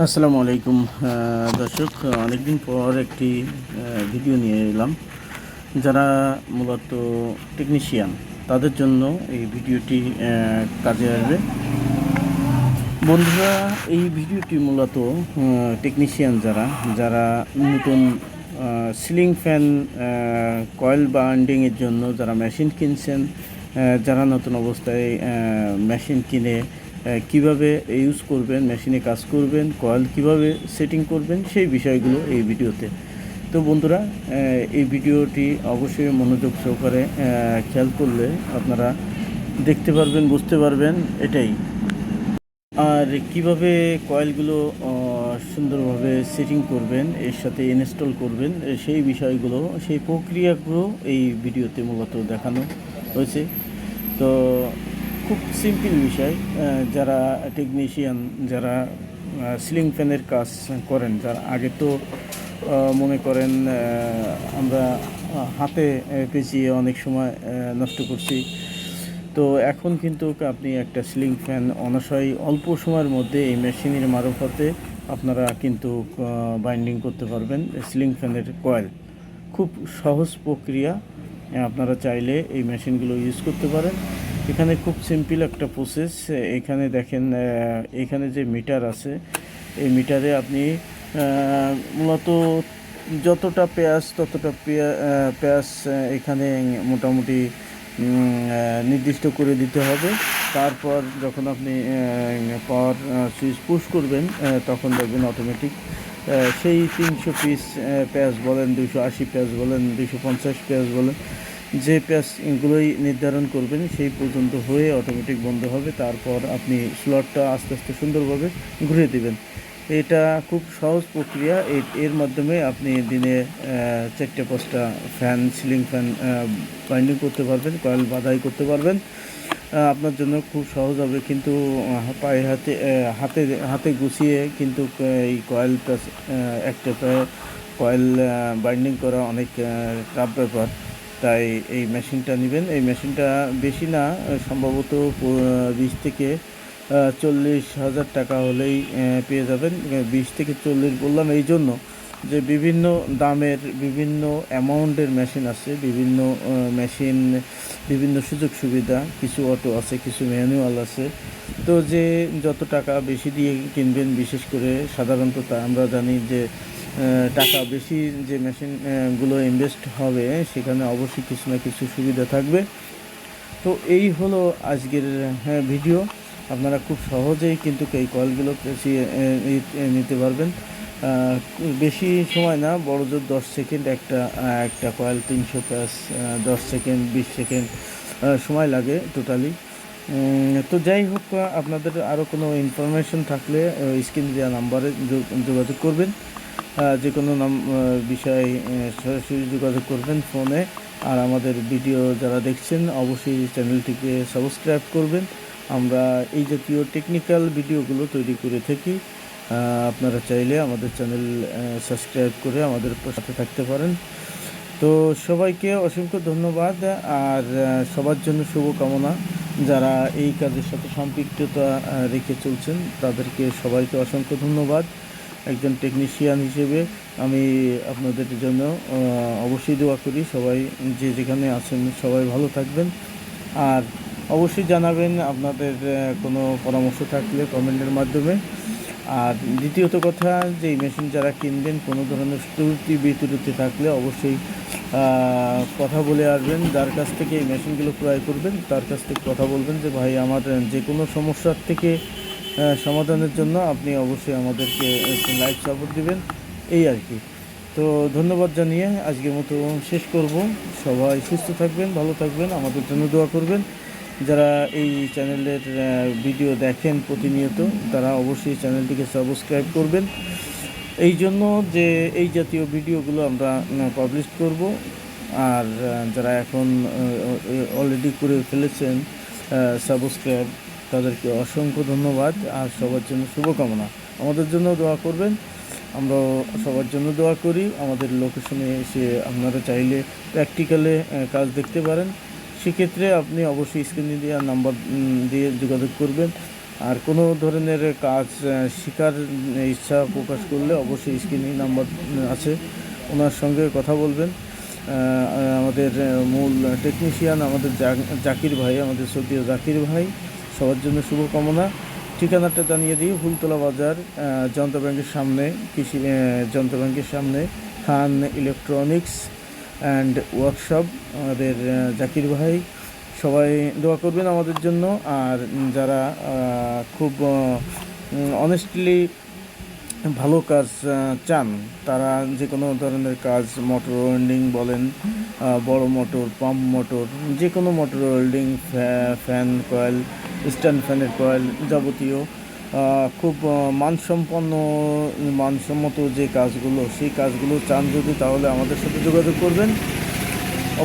আসসালামু আলাইকুম দর্শক, অনেকদিন পর একটি ভিডিও নিয়ে এলাম। যারা মূলত টেকনিশিয়ান তাদের জন্য এই ভিডিওটি কাজে আসবে। বন্ধুরা, এই ভিডিওটি মূলত টেকনিশিয়ান যারা যারা নতুন সিলিং ফ্যান কয়েল বান্ডিংয়ের জন্য যারা মেশিন কিনছেন, যারা নতুন অবস্থায় মেশিন কিনে কিভাবে ইউজ করবেন, মেশিনে কাজ করবেন, কয়েল কিভাবে সেটিং করবেন, সেই বিষয়গুলো এই ভিডিওতে। তো বন্ধুরা, এই ভিডিওটি অবশ্যই মনোযোগ সহকারে খেয়াল করলে আপনারা দেখতে পারবেন, বুঝতে পারবেন এটাই। আর কিভাবে কয়েলগুলো সুন্দরভাবে সেটিং করবেন, এর সাথে ইনস্টল করবেন, সেই বিষয়গুলো, সেই প্রক্রিয়াগুলো এই ভিডিওতে মূলত দেখানো হয়েছে। তো খুব সিম্পল বিষয়। যারা টেকনিশিয়ান, যারা সিলিং ফ্যানের কাজ করেন, যারা আগে তো মনে করেন আমরা হাতে পেঁচিয়ে অনেক সময় নষ্ট করছি। তো এখন কিন্তু আপনি একটা সিলিং ফ্যান অনায়াসেই অল্প সময়ের মধ্যে এই মেশিনের মারফতে আপনারা কিন্তু বাইন্ডিং করতে পারবেন সিলিং ফ্যানের কয়েল। খুব সহজ প্রক্রিয়া। আপনারা চাইলে এই মেশিনগুলো ইউজ করতে পারেন। এখানে খুব সিম্পল একটা প্রসেস। এখানে দেখেন, এখানে যে মিটার আছে, এই মিটারে আপনি মূলত যতটা পেঁয়াজ ততটা পেঁয়াজ এখানে মোটামুটি নির্দিষ্ট করে দিতে হবে। তারপর যখন আপনি পাওয়ার সুইচ পুশ করবেন, তখন দেখবেন অটোমেটিক সেই 300 পিস পেঁয়াজ বলেন, 280 পেঁয়াজ বলেন, 250 পেঁয়াজ বলেন, যে পেঁয়াজগুলোই নির্ধারণ করবেন সেই পর্যন্ত হয়ে অটোমেটিক বন্ধ হবে। তারপর আপনি স্লটটা আস্তে আস্তে সুন্দরভাবে ঘুরে দেবেন। এটা খুব সহজ প্রক্রিয়া। এর মাধ্যমে আপনি দিনে 4-5টা ফ্যান, সিলিং ফ্যান বাইন্ডিং করতে পারবেন, কয়েল বাঁধাই করতে পারবেন। আপনার জন্য খুব সহজ হবে, কিন্তু পায়ে হাতে হাতে হাতে গুছিয়ে কিন্তু এই কয়েলটা একটা কয়েল বাইন্ডিং করা অনেক টাফ ব্যাপার। তাই এই মেশিনটা নেবেন। এই মেশিনটা বেশি না, সম্ভবত 20 থেকে 40,000 টাকা হলেই পেয়ে যাবেন। 20 থেকে 40 বললাম এই জন্য যে বিভিন্ন দামের বিভিন্ন অ্যামাউন্টের মেশিন আছে, বিভিন্ন মেশিন বিভিন্ন সুযোগ সুবিধা, কিছু অটো আছে, কিছু ম্যানুয়াল আছে। তো যে যত টাকা বেশি দিয়ে কিনবেন, বিশেষ করে সাধারণত তা আমরা জানি যে টাকা বেশি যে মেশিনগুলো ইনভেস্ট হবে সেখানে অবশ্যই কিছু না কিছু সুবিধা থাকবে। তো এই হলো আজকের ভিডিও। আপনারা খুব সহজেই কিন্তু এই কয়েলগুলো নিতে পারবেন। বেশি সময় না, বড় জোর 10 সেকেন্ড একটা কয়েল 300 প্লাস 10 সেকেন্ড 20 সেকেন্ড সময় লাগে টোটালি। তো যাই হোক, আপনাদের আরও কোনো ইনফরমেশন থাকলে স্ক্রিনে দেওয়া নাম্বারে যোগাযোগ করবেন। যে কোনো বিষয়ে সরাসরি যোগাযোগ করবেন ফোনে। আর আমাদের ভিডিও যারা দেখছেন অবশ্যই চ্যানেলটিকে সাবস্ক্রাইব করবেন। আমরা এই জাতীয় টেকনিক্যাল ভিডিওগুলো তৈরি করে থাকি। আপনারা চাইলে আমাদের চ্যানেল সাবস্ক্রাইব করে আমাদের সাথে থাকতে পারেন। তো সবাইকে অসংখ্য ধন্যবাদ। আর সবার জন্য শুভকামনা। যারা এই কাজের সাথে সম্পৃক্ততা রেখে চলছেন তাদেরকে সবাইকে অসংখ্য ধন্যবাদ। একজন টেকনিশিয়ান হিসেবে আমি আপনাদের জন্য অবশ্যই দোয়া করি। সবাই যে যেখানে আছেন সবাই ভালো থাকবেন। আর অবশ্যই জানাবেন আপনাদের কোনো পরামর্শ থাকলে কমেন্টের মাধ্যমে। আর দ্বিতীয়ত কথা, যে এই মেশিন যারা কিনবেন, কোনো ধরনের ত্রুটি বিত্রুটি থাকলে অবশ্যই কথা বলে আসবেন। যার কাছ থেকে এই মেশিনগুলো ক্রয় করবেন তার কাছ থেকে কথা বলবেন যে ভাই, আমার যে কোনো সমস্যার থেকে সমাধানের জন্য আপনি অবশ্যই আমাদেরকে লাইভ সাপোর্ট দিবেন, এই আর কি। তো ধন্যবাদ জানিয়ে আজকের মতো শেষ করব। সবাই সুস্থ থাকবেন, ভালো থাকবেন, আমাদের জন্য দোয়া করবেন। যারা এই চ্যানেলের ভিডিও দেখেন প্রতিনিয়ত তারা অবশ্যই চ্যানেলটিকে সাবস্ক্রাইব করবেন, এই জন্য যে এই জাতীয় ভিডিওগুলো আমরা পাবলিশ করব। আর যারা এখন অলরেডি করে ফেলেছেন সাবস্ক্রাইব, তাদেরকে অসংখ্য ধন্যবাদ। আর সবার জন্য শুভকামনা। আমাদের জন্য দোয়া করবেন, আমরাও সবার জন্য দোয়া করি। আমাদের লোকেশনে এসে আপনারা চাইলে প্র্যাকটিক্যালে কাজ দেখতে পারেন। সেক্ষেত্রে আপনি অবশ্যই স্ক্রিনে দেওয়া নাম্বার দিয়ে যোগাযোগ করবেন। আর কোনো ধরনের কাজ শেখার ইচ্ছা প্রকাশ করলে অবশ্যই স্ক্রিনে নাম্বার আছে, ওনার সঙ্গে কথা বলবেন। আমাদের মূল টেকনিশিয়ান আমাদের জাকির ভাই, আমাদের শ্রদ্ধেয় জাকির ভাই, সবার জন্য শুভকামনা। ঠিকানাটা জানিয়ে দিই, ফুলতলা বাজার, যন্ত্র ব্যাংকের সামনে, কৃষি যন্ত্র ব্যাংকের সামনে, খান ইলেকট্রনিক্স অ্যান্ড ওয়ার্কশপ, আমাদের জাকির ভাই। সবাই দোয়া করবেন আমাদের জন্য। আর যারা খুব অনেস্টলি ভালো কাজ চান, তারা যে কোনো ধরনের কাজ, মোটর ওয়েল্ডিং বলেন, বড় মোটর, পাম্প মোটর, যে কোনো motor welding, fan coil, stand ফ্যানের কয়েল, যাবতীয় খুব মানসম্মত যে কাজগুলো, সেই কাজগুলো চান যদি, তাহলে আমাদের সাথে যোগাযোগ করবেন।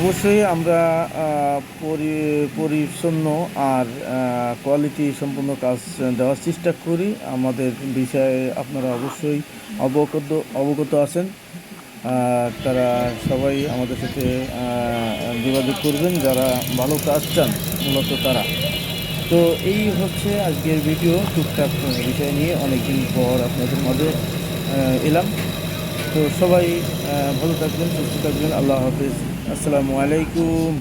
অবশ্যই আমরা পরিচ্ছন্ন আর কোয়ালিটি সম্পন্ন কাজ দেওয়ার চেষ্টা করি। আমাদের বিষয়ে আপনারা অবশ্যই অবগত আছেন। তারা সবাই আমাদের সাথে যোগাযোগ করবেন, যারা ভালো কাজ চান মূলত তারা। তো এই হচ্ছে আজকের ভিডিও, টুকটাক বিষয় নিয়ে অনেকদিন পর আপনাদের মাঝে এলাম। তো সবাই ভালো থাকবেন, সুস্থ থাকবেন। আল্লাহ হাফেজ, আসসালামু আলাইকুম।